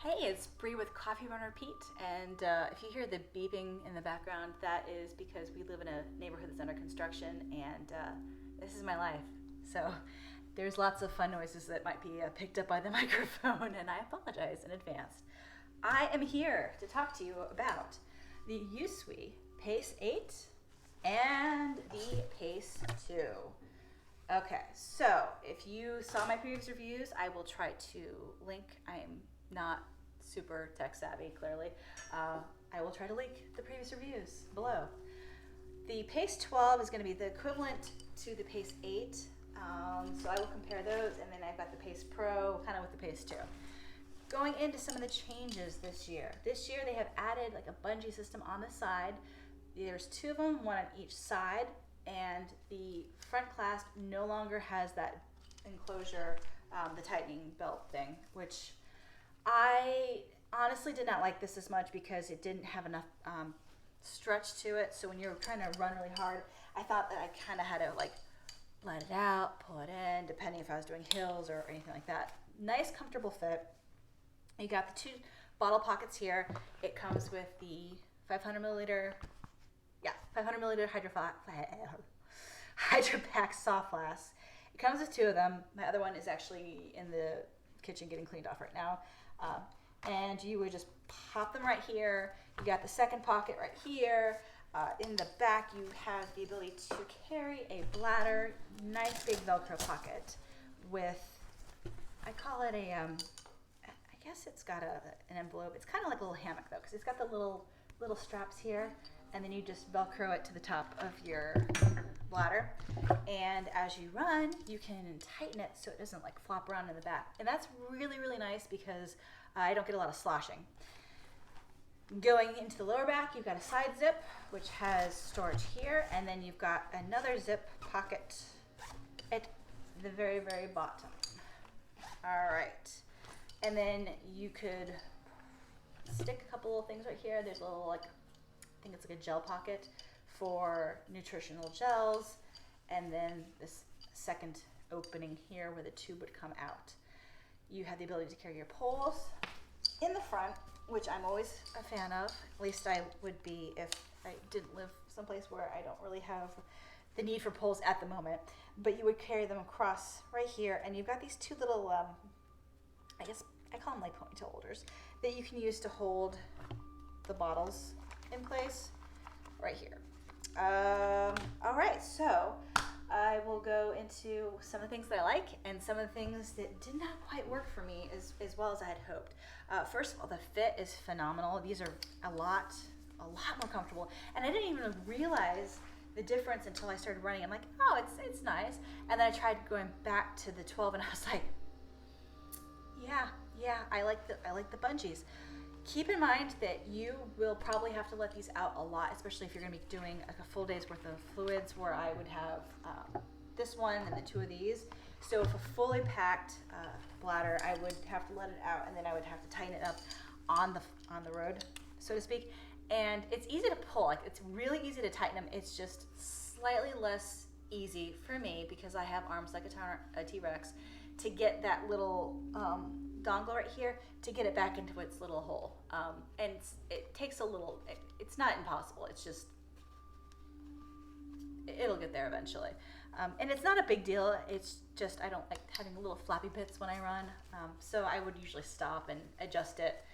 Hey, it's Bree with Coffee Run Repeat, and if you hear the beeping in the background, that is because we live in a neighborhood that's under construction, and this is my life. So there's lots of fun noises that might be picked up by the microphone, and I apologize in advance. I am here to talk to you about the USWE Pace 8 and the Pace 2. Okay, so if you saw my previous reviews, I will try to link. I am not super tech savvy, clearly. I will try to link the previous reviews below. The Pace 12 is going to be the equivalent to the Pace 8, so I will compare those, and then I've got the Pace Pro kind of with the Pace 2. Going into some of the changes this year. This year they have added like a bungee system on the side. There's two of them, one on each side, and the front clasp no longer has that enclosure, the tightening belt thing, which I honestly did not like this as much because it didn't have enough stretch to it. So when you're trying to run really hard, I thought that I kind of had to like let it out, pull it in, depending if I was doing hills or anything like that. Nice, comfortable fit. You got the two bottle pockets here. It comes with the 500 milliliter Hydro Pack soft flask. It comes with two of them. My other one is actually in the kitchen getting cleaned off right now. And you would just pop them right here. You got the second pocket right here. In the back, you have the ability to carry a bladder, nice big Velcro pocket with, I call it a, I guess it's got an envelope. It's kind of like a little hammock though, because it's got the little straps here, and then you just Velcro it to the top of your bladder. And as you run, you can tighten it so it doesn't like flop around in the back. And that's really, really nice because I don't get a lot of sloshing. Going into the lower back, you've got a side zip, which has storage here, and then you've got another zip pocket at the very, very bottom. All right. And then you could stick a couple of things right here. There's a little, like, I think it's like a gel pocket for nutritional gels, and then this second opening here where the tube would come out. You have the ability to carry your poles in the front, which I'm always a fan of. At least I would be if I didn't live someplace where I don't really have the need for poles at the moment. But you would carry them across right here, and you've got these two little, I guess I call them like ponytail holders, that you can use to hold the bottles in place right here. All right, so I will go into some of the things that I like and some of the things that did not quite work for me as well as I had hoped. First of all, the fit is phenomenal. These are a lot more comfortable, and I didn't even realize the difference until I started running. I'm like, oh, it's nice, and then I tried going back to the 12, and I was like, yeah, I like the bungees. Keep in mind that you will probably have to let these out a lot, especially if you're going to be doing like a full day's worth of fluids, where I would have this one and the two of these. So if a fully packed bladder, I would have to let it out, and then I would have to tighten it up on the road, so to speak. And it's easy to pull. Like, it's really easy to tighten them. It's just slightly less easy for me because I have arms like a T-Rex to get that little dongle right here to get it back into its little hole. And it takes a little, it's not impossible, it's just, it'll get there eventually. And it's not a big deal, it's just I don't like having little flappy bits when I run, so I would usually stop and adjust it.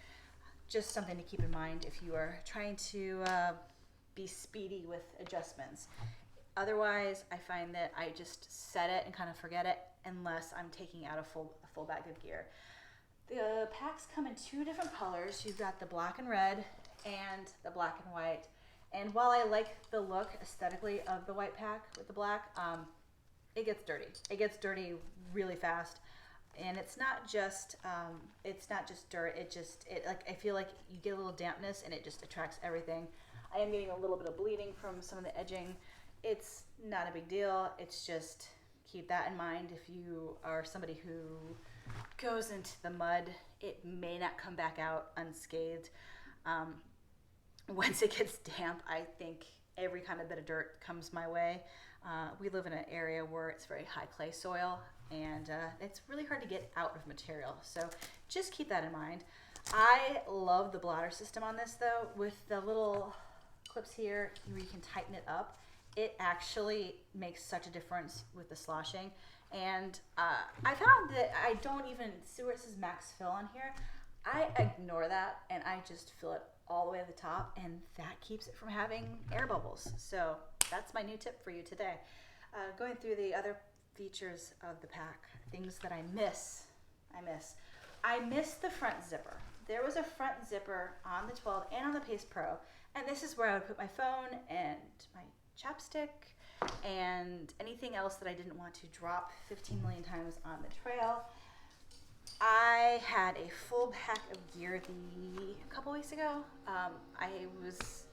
Just something to keep in mind if you are trying to be speedy with adjustments. Otherwise, I find that I just set it and kind of forget it unless I'm taking out a full bag of gear. The packs come in two different colors. You've got the black and red and the black and white. And while I like the look aesthetically of the white pack with the black, it gets dirty. It gets dirty really fast. And it's not just dirt. It like, I feel like you get a little dampness and it just attracts everything. I am getting a little bit of bleeding from some of the edging. It's not a big deal. It's just, keep that in mind. If you are somebody who goes into the mud, it may not come back out unscathed. Once it gets damp, I think every kind of bit of dirt comes my way. We live in an area where it's very high clay soil, and it's really hard to get out of material. So just keep that in mind. I love the bladder system on this though, with the little clips here where you can tighten it up. It actually makes such a difference with the sloshing. And I found that I don't even see where it says max fill on here. I ignore that and I just fill it all the way to the top, and that keeps it from having air bubbles. So that's my new tip for you today. Going through the other features of the pack, things that I miss. I miss the front zipper. There was a front zipper on the 12 and on the Pace Pro, and this is where I would put my phone and my chapstick and anything else that I didn't want to drop 15 million times on the trail. I had a full pack of gear a couple weeks ago. I was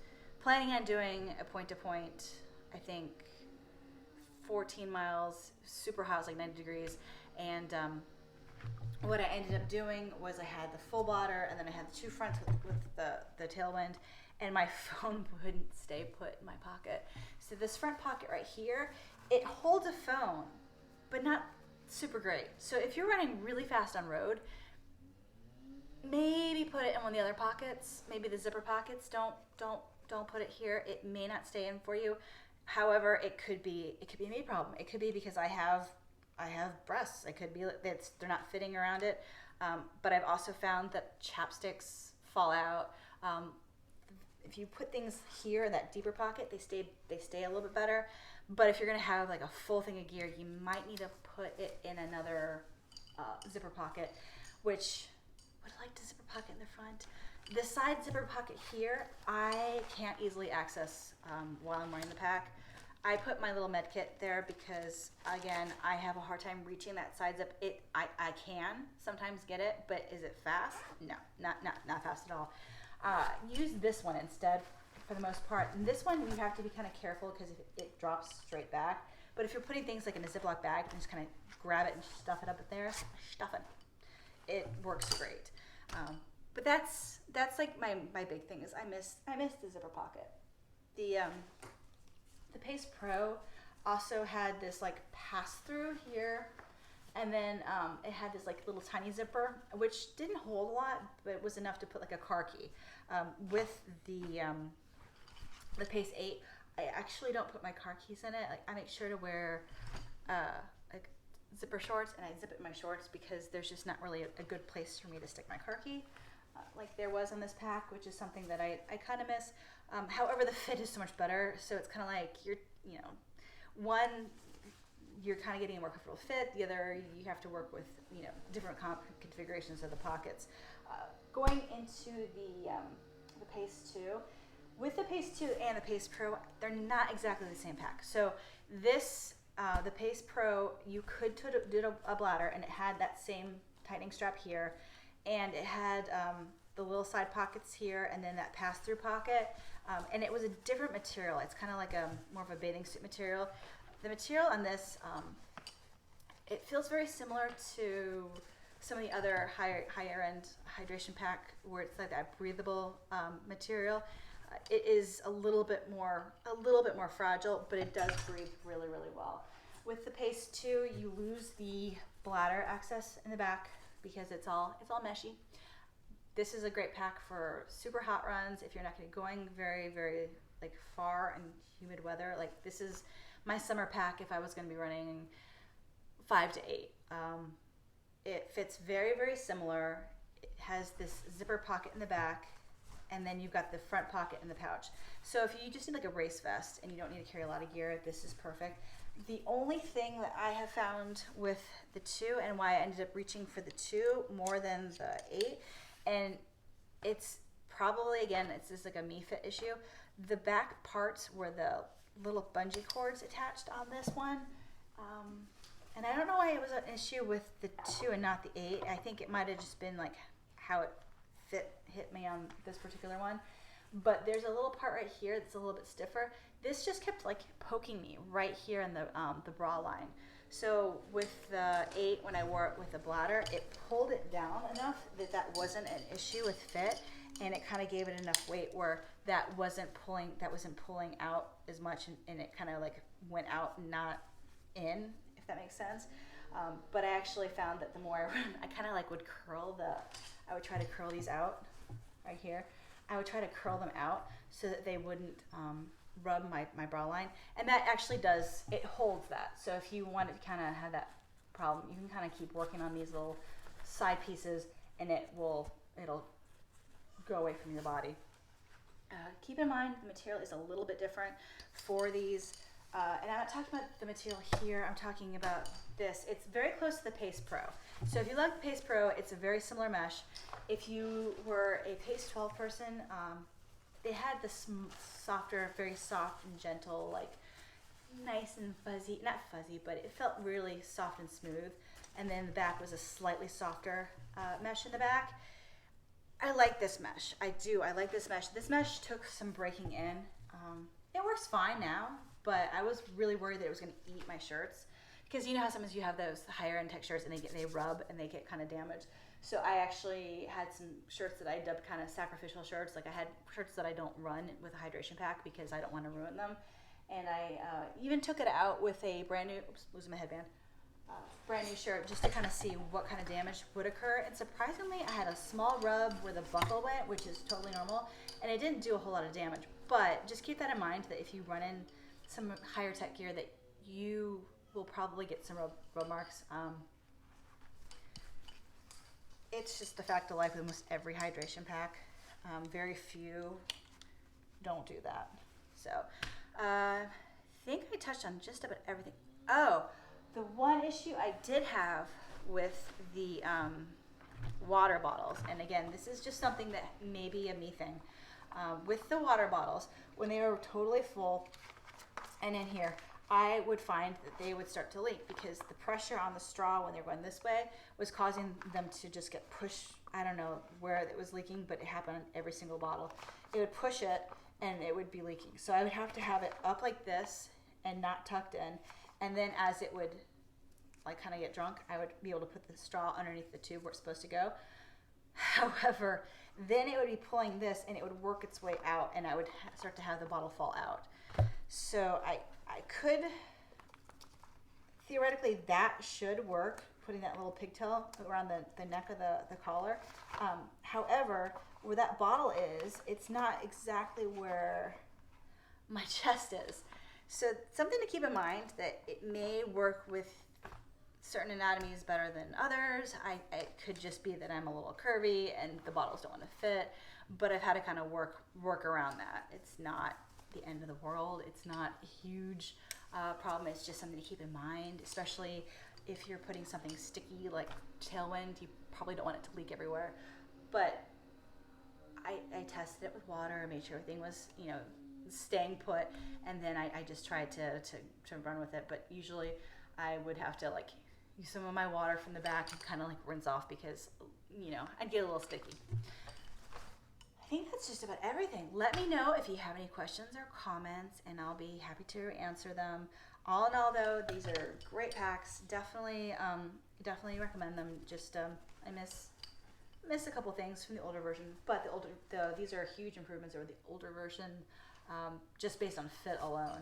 planning on doing a point-to-point, I think 14 miles, super hot, it was like 90 degrees, and what I ended up doing was I had the full bladder, and then I had the two fronts with the tailwind, and my phone wouldn't stay put in my pocket. So this front pocket right here, it holds a phone, but not super great. So if you're running really fast on road, maybe put it in one of the other pockets. Maybe the zipper pockets. Don't put it here. It may not stay in for you. However, it could be a me problem. It could be because I have breasts. It could be that they're not fitting around it. But I've also found that chapsticks fall out. If you put things here in that deeper pocket, they stay a little bit better. But if you're gonna have like a full thing of gear, you might need to put it in another zipper pocket, which would like to zipper pocket in the front. The side zipper pocket here, I can't easily access while I'm wearing the pack. I put my little med kit there because, again, I have a hard time reaching that side zip. I can sometimes get it, but is it fast? No, not fast at all. Use this one instead for the most part. And this one you have to be kind of careful because it drops straight back. But if you're putting things like in a Ziploc bag, you just kind of grab it and stuff it up there. Stuff it. It works great. But that's like my big thing is I miss the zipper pocket. The Pace Pro also had this like pass through here, and then it had this like little tiny zipper, which didn't hold a lot, but it was enough to put like a car key. With the Pace 8, I actually don't put my car keys in it. Like I make sure to wear like zipper shorts, and I zip it in my shorts because there's just not really a good place for me to stick my car key. Like there was on this pack, which is something that I kind of miss. However, the fit is so much better, so it's kind of like you're kind of getting a more comfortable fit. The other, you have to work with different configurations of the pockets. Going into the Pace 2, with the Pace 2 and the Pace Pro, they're not exactly the same pack. So this the Pace Pro, you could do a bladder, and it had that same tightening strap here. And it had the little side pockets here, and then that pass-through pocket. And it was a different material. It's kind of like more of a bathing suit material. The material on this, it feels very similar to some of the other higher end hydration pack, where it's like that breathable material. It is a little bit more fragile, but it does breathe really, really well. With the Pace 2, you lose the bladder access in the back, because it's all meshy. This is a great pack for super hot runs. If you're not going very, very like far in humid weather, like this is my summer pack if I was going to be running 5 to 8. It fits very, very similar. It has this zipper pocket in the back, and then you've got the front pocket in the pouch. So if you just need like a race vest and you don't need to carry a lot of gear, this is perfect. The only thing that I have found with the 2, and why I ended up reaching for the 2 more than the 8, and it's probably, again, it's just like a me fit issue. The back parts were the little bungee cords attached on this one. And I don't know why it was an issue with the 2 and not the 8. I think it might have just been like how it hit me on this particular one. But there's a little part right here that's a little bit stiffer. This just kept like poking me right here in the bra line. So with the 8, when I wore it with the bladder, it pulled it down enough that wasn't an issue with fit, and it kind of gave it enough weight where that wasn't pulling out as much, and it kind of like went out and not in, if that makes sense. But I actually found that the more I run, I kind of like would curl I would try to curl these out right here. I would try to curl them out so that they wouldn't rub my bra line. And that actually does, it holds that. So if you wanted to kind of have that problem, you can kind of keep working on these little side pieces and it'll go away from your body. Keep in mind the material is a little bit different for these. And I'm not talking about the material here, I'm talking about this. It's very close to the Pace Pro. So if you like the Pace Pro, it's a very similar mesh. If you were a Pace 12 person, they had this softer, very soft and gentle, like nice and fuzzy, not fuzzy, but it felt really soft and smooth. And then the back was a slightly softer mesh in the back. I like this mesh. I do. I like this mesh. This mesh took some breaking in. It works fine now, but I was really worried that it was going to eat my shirts, because you know how sometimes you have those higher end tech shirts and they rub and they get kind of damaged. So I actually had some shirts that I dubbed kind of sacrificial shirts. Like I had shirts that I don't run with a hydration pack because I don't want to ruin them. And I even took it out with a brand new, oops, losing my headband, brand new shirt just to kind of see what kind of damage would occur. And surprisingly, I had a small rub where the buckle went, which is totally normal, and it didn't do a whole lot of damage. But just keep that in mind that if you run in some higher tech gear, that you will probably get some rub marks. It's just the fact of life with almost every hydration pack. Very few don't do that. So I think I touched on just about everything. Oh, the one issue I did have with the water bottles, and again, this is just something that may be a me thing. With the water bottles, when they were totally full and in here, I would find that they would start to leak because the pressure on the straw when they're going this way was causing them to just get pushed. I don't know where it was leaking, but it happened in every single bottle. It would push it and it would be leaking. So I would have to have it up like this and not tucked in. And then as it would like kind of get drunk, I would be able to put the straw underneath the tube where it's supposed to go. However, then it would be pulling this and it would work its way out and I would start to have the bottle fall out. So I could, theoretically that should work, putting that little pigtail around the neck of the collar. However, where that bottle is, it's not exactly where my chest is. So something to keep in mind that it may work with certain anatomies better than others. It could just be that I'm a little curvy and the bottles don't want to fit, but I've had to kind of work around that. It's not the end of the world. It's not a huge problem. It's just something to keep in mind, especially if you're putting something sticky like Tailwind. You probably don't want it to leak everywhere. But I tested it with water, made sure everything was, staying put, and then I just tried to run with it. But usually I would have to use some of my water from the back and kind of rinse off because, I'd get a little sticky. I think that's just about everything. Let me know if you have any questions or comments, and I'll be happy to answer them. All in all, though, these are great packs. Definitely recommend them. Just I miss a couple things from the older version, but these are huge improvements over the older version, just based on fit alone.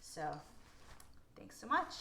So, thanks so much.